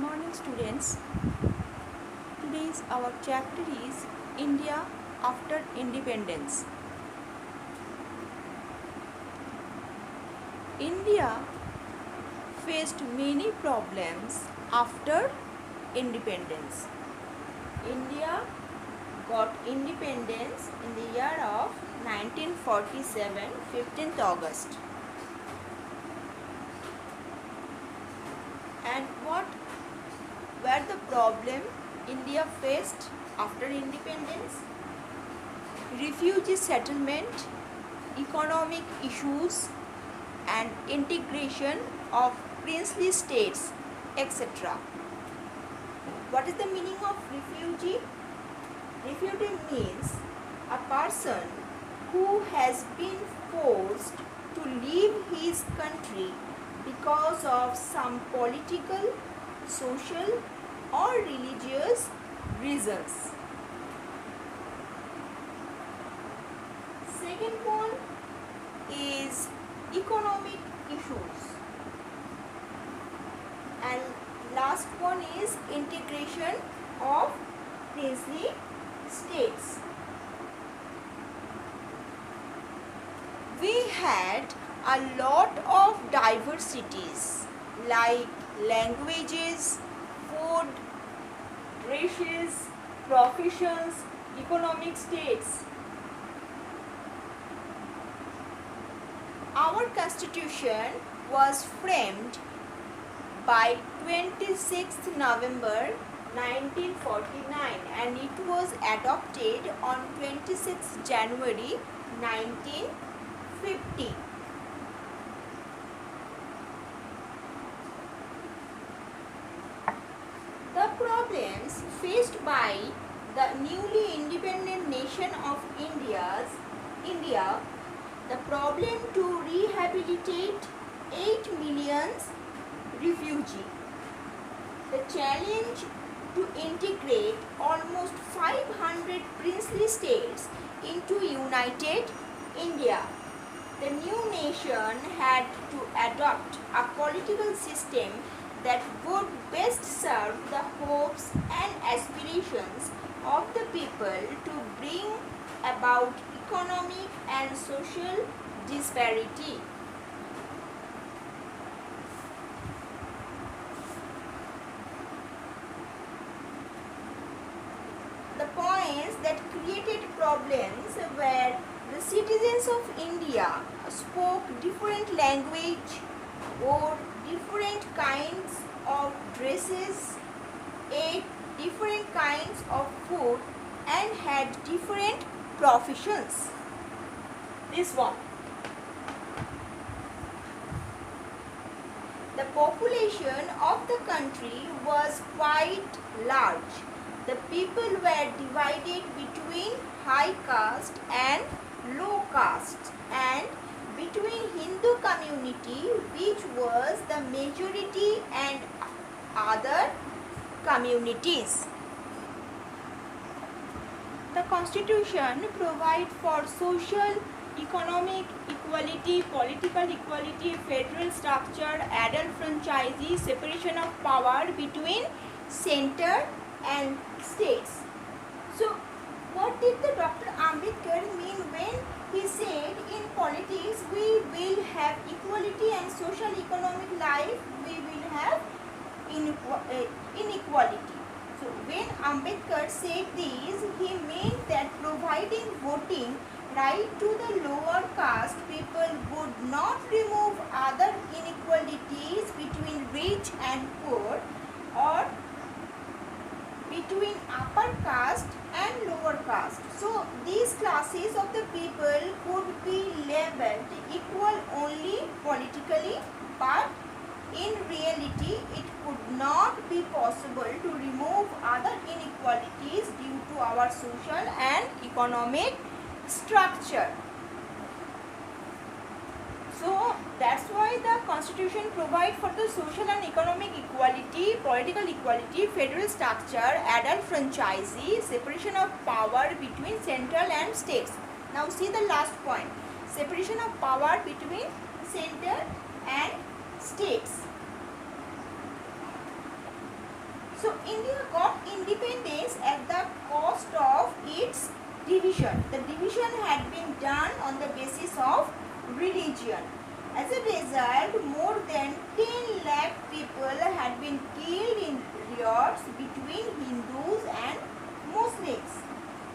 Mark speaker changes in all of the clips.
Speaker 1: Morning students. Today's our chapter is India after independence. India faced many problems after independence. India got independence in the year of 1947, 15th August. And what were the problem India faced after independence? Refugee settlement, economic issues and integration of princely states, etc. What is the meaning of refugee? Refugee means a person who has been forced to leave his country because of some political, social or religious reasons. Second one is economic issues, and last one is integration of princely states. We had a lot of diversities like languages, food, races, professions, economic states. Our constitution was framed by 26th November 1949 and it was adopted on 26th January 1950. The problems faced by the newly independent nation of India, the problem to rehabilitate 8 million refugees, the challenge to integrate almost 500 princely states into United India. The new nation had to adopt a political system that would best serve the hopes and aspirations of the people to bring about economic and social disparity. The points that created problems were the citizens of India spoke different language, wore different kinds of dresses, ate different kinds of food and had different professions. This one. The population of the country was quite large. The people were divided between high caste and low caste and between Hindu community which was the majority and other communities. The constitution provides for social, economic equality, political equality, federal structure, adult franchisee, separation of power between center and states. So what did the Dr. Ambedkar mean when he said in politics we will have equality and social economic life we will have inequality? So when Ambedkar said this, he meant that providing voting right to the lower caste people would not remove other inequalities between rich and poor or between upper caste and lower caste. So these classes of the people could be labeled equal only politically, but in reality it could not be possible to remove other inequalities due to our social and economic structure. So that's why the constitution provides for the social and economic equality, political equality, federal structure, adult franchisee, separation of power between central and states. Now see the last point, separation of power between center and states. So India got independence at the cost of its division. The division had been done on the basis of religion. As a result, more than 10 lakh people had been killed in riots between Hindus and Muslims.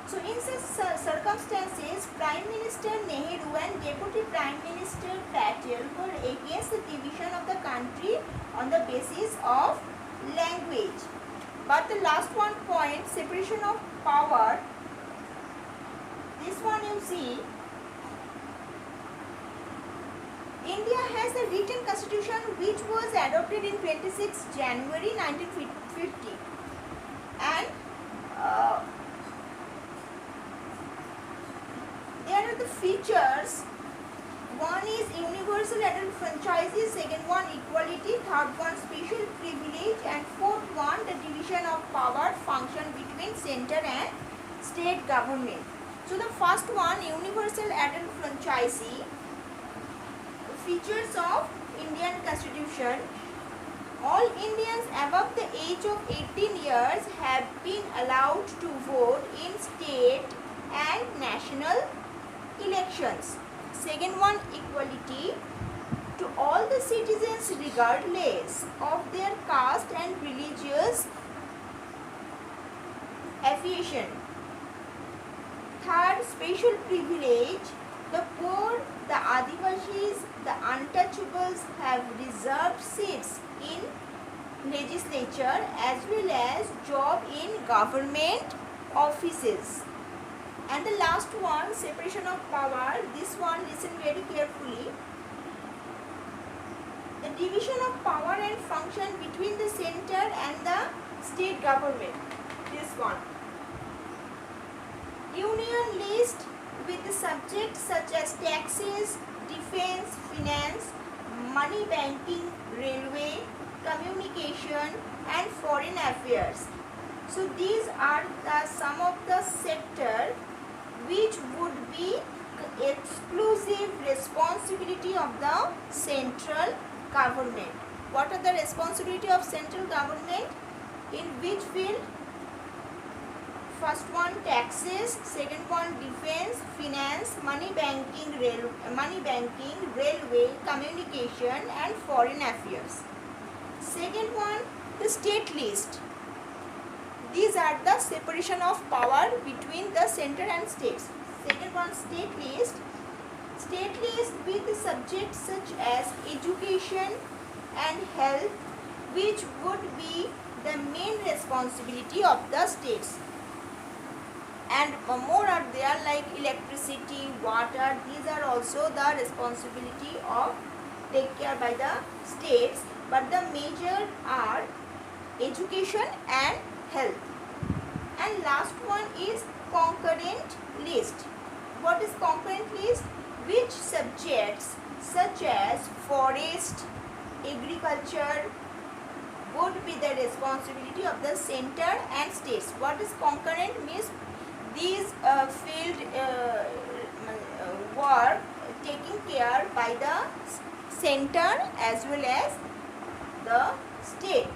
Speaker 1: So in such circumstances, Prime Minister Nehru and Deputy Prime Minister Patel were against the division of the country on the basis of language. But the last one point, separation of power, this one you see, India has a written constitution which was adopted in 26 January 1950 and there are the features. One is universal adult franchises, second one equality, third one special privilege, and fourth one the division of power function between center and state government. So the first one, universal adult franchise, features of Indian Constitution. All Indians above the age of 18 years have been allowed to vote in state and national elections. Second one, equality to all the citizens regardless of their caste and religious affiliation. Third, special privilege. The poor, the Adivasis, the untouchables have reserved seats in legislature as well as job in government offices. And the last one, separation of power. This one, listen very carefully. The division of power and function between the center and the state government. This one. Union list with the subjects such as taxes, defense, finance, money banking, railway, communication and foreign affairs. So these are the some of the sector which would be exclusive responsibility of the central government. What are the responsibility of central government? In which field? First one, taxes. Second one, defense, finance, money banking, railway, communication and foreign affairs. Second one, the state list. These are the separation of power between the center and states. Second one, state list. State list with the subjects such as education and health, which would be the main responsibility of the states. And more are there like electricity, water. These are also the responsibility of take care by the states. But the major are education and health. And last one is concurrent list. What is concurrent list? Which subjects such as forest, agriculture would be the responsibility of the center and states. What is concurrent means? These field work taken care by the center as well as the state.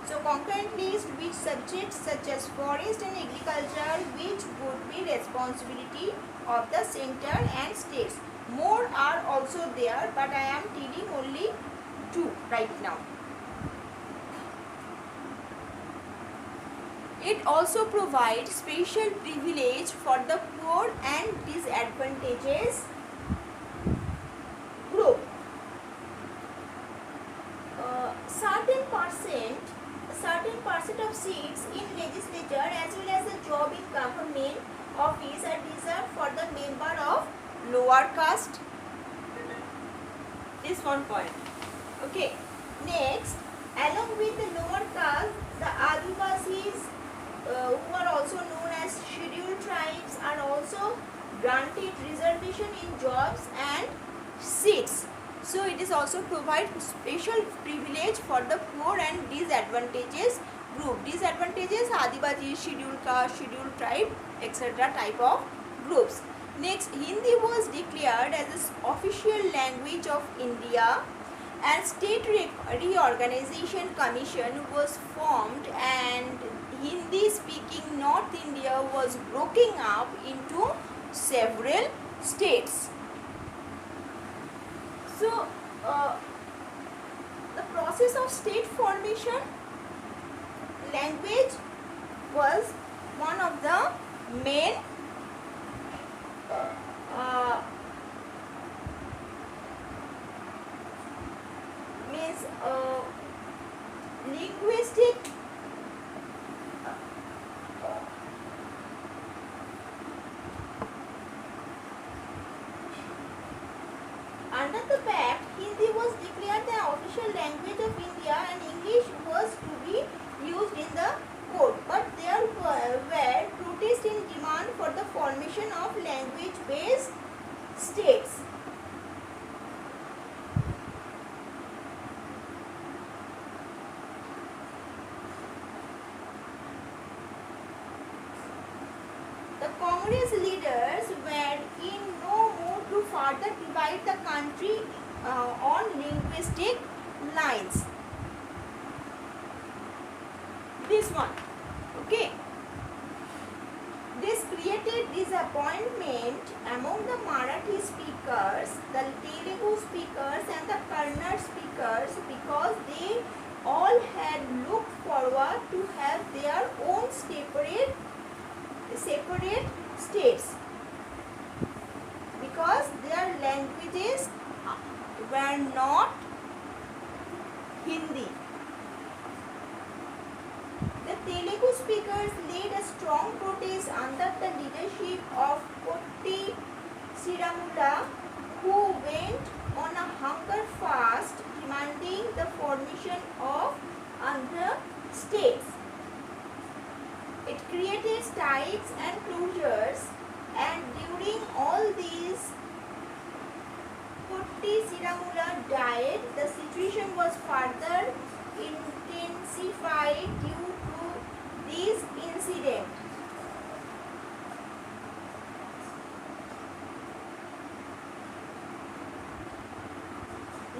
Speaker 1: So concurrent list which subjects such as forest and agriculture which would be responsibility of the center and states. More are also there, but I am telling only two right now. It also provides special privilege for the poor and disadvantaged group. Certain percent of seats in legislature as well as a job in government office are reserved for the member of lower caste. This one point. Okay. Next, along with the lower caste, the Adivasis, who are also known as scheduled tribes, are also granted reservation in jobs and seats. So it is also provide special privilege for the poor and disadvantaged group. Disadvantages, Adivasi, scheduled caste, scheduled tribe, etc. type of groups. Next, Hindi was declared as the official language of India and state reorganization commission was formed, and Hindi speaking North India was broken up into several states. So the process of state formation, language was one of the main uh, means linguistic under the pact. Hindi was declared the official language of India and English was to be used in the court, but there were protests in demand for the formation of language based states. The Congress leaders were in no mood to further divide the country on linguistic lines. This one, okay. This created disappointment among the Marathi speakers, the Telugu speakers and the Kannada speakers, because they all had looked forward to have their own separate states, because their languages were not Hindi. The Telugu speakers led a strong protest under the leadership of Potti Sriramulu, who went on a hunger fast demanding the formation of Andhra states. It created strikes and closures, and during all these, Potti Sriramulu died. The situation was further intensified due to this incident.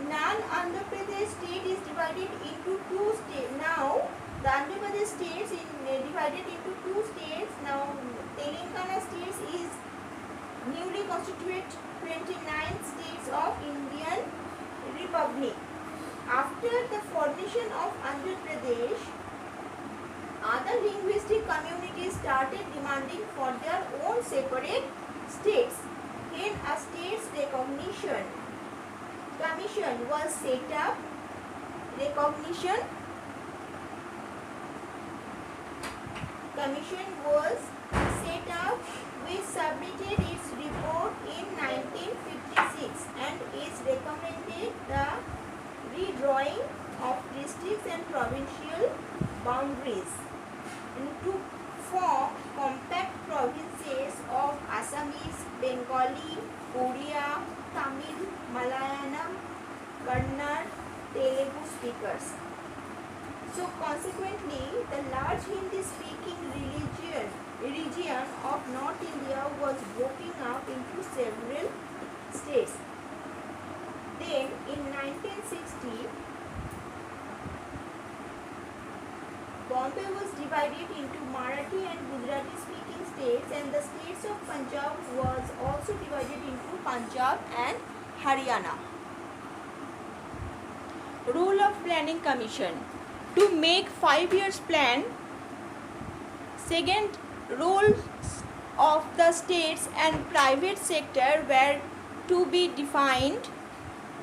Speaker 1: Non-Andhra Pradesh state is divided into two states. Now, the Andhra Pradesh states is divided into two states. Now, Telangana states is newly constituted 29 states of Indian Republic. After the formation of Andhra Pradesh, other linguistic communities started demanding for their own separate states. Then a states recognition commission was set up. Recognition commission was set up, which submitted its report in 1956 and is recommended the redrawing of districts and provincial boundaries to form compact provinces of Assamese, Bengali, Oriya, Tamil, Malayalam, Kannada, Telugu speakers. So consequently, the large Hindi-speaking region of North India was broken up into several states. Then in 1960, Bombay was divided into Marathi and Gujarati speaking states, and the states of Punjab was also divided into Punjab and Haryana. Role of Planning Commission. To make 5 years plan. Second, roles of the states and private sector were to be defined.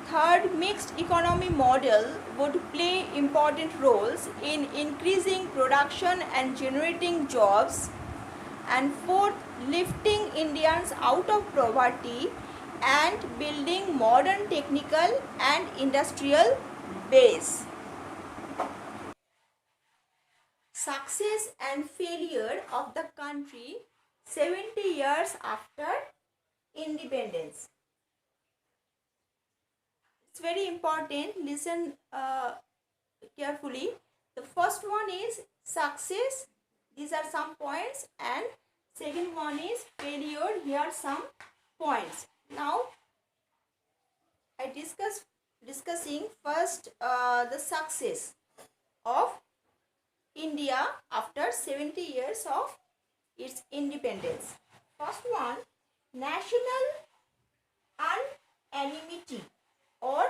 Speaker 1: Third, mixed economy model would play important roles in increasing production and generating jobs. And fourth, lifting Indians out of poverty and building modern technical and industrial base. Success and failure of the country 70 years after independence. It's very important. Listen carefully. The first one is success. These are some points, and second one is failure. Here are some points. Now I discuss discussing first the success of India after 70 years of its independence. First one, national unanimity or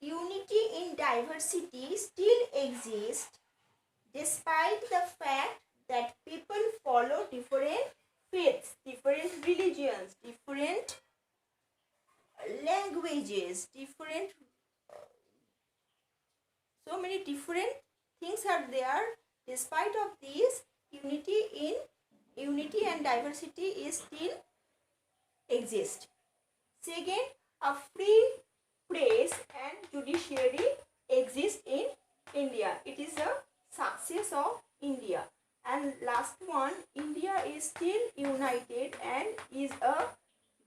Speaker 1: unity in diversity still exists despite the fact that people follow different faiths, different religions, different languages, different so many different things are there. Despite of these, unity and diversity is still exist. Second, a free press and judiciary exist in India. It is a success of India. And last one, India is still united and is a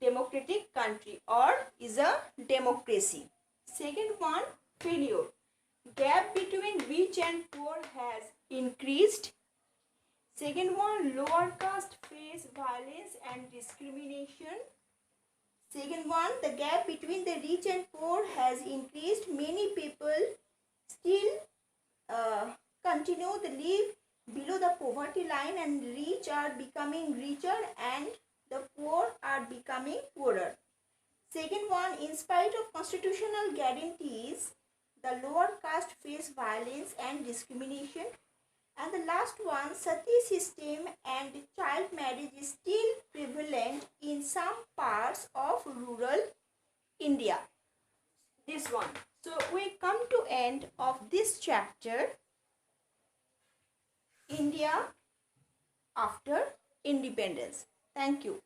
Speaker 1: democratic country or is a democracy. Second one, failure. Gap between rich and poor has increased. Second one, lower caste face violence and discrimination. Second one, the gap between the rich and poor has increased. Many people still continue to live below the poverty line, and rich are becoming richer and the poor are becoming poorer. Second one, in spite of constitutional guarantees, the lower caste face violence and discrimination. And the last one, sati system and child marriage is still prevalent in some parts of rural India. This one. So we come to end of this chapter, India after independence. Thank you.